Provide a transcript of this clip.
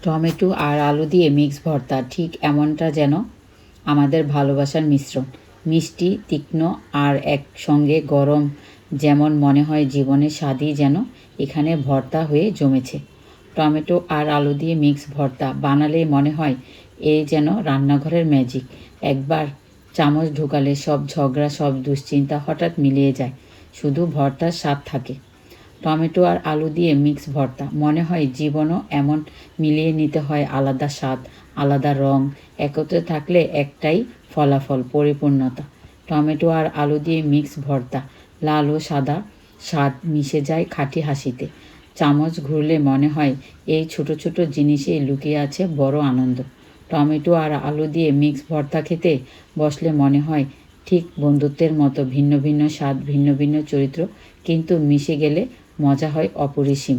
Tomato আর আলু দিয়ে mix ভর্তা ঠিক এমনটা যেন আমাদের ভালোবাসার মিশ্রণ। মিষ্টি, তীক্ষ্ণ আর একসঙ্গে গরম, যেমন মনে হয় জীবনের স্বাদই যেন এখানে ভর্তা হয়ে জমেছে। টমেটো আর আলু দিয়ে মিক্স ভর্তা বানালেই মনে হয় এ যেন রান্নাঘরের ম্যাজিক। একবার চামচ ঢুকালে সব ঝগড়া, সব দুশ্চিন্তা হঠাৎ মিলিয়ে যায়, শুধু ভর্তার স্বাদ থাকে। টমেটো আর আলু দিয়ে মিক্স ভর্তা, মনে হয় জীবনও এমন মিলিয়ে নিতে হয়, আলাদা স্বাদ, আলাদা রং, একত্রে থাকলে একটাই ফলাফল, পরিপূর্ণতা। টমেটো আর আলু দিয়ে মিক্স ভর্তা, লাল ও সাদা স্বাদ মিশে যায় খাঁটি হাসিতে। চামচ ঘুরলে মনে হয় এই ছোট ছোট জিনিসেই লুকিয়ে আছে বড় আনন্দ। টমেটো আর আলু দিয়ে মিক্স ভর্তা খেতে বসলে মনে হয় ঠিক বন্ধুত্বের মতো, ভিন্ন ভিন্ন স্বাদ, ভিন্ন ভিন্ন চরিত্র, কিন্তু মিশে গেলে মজা হয় অপরিসীম।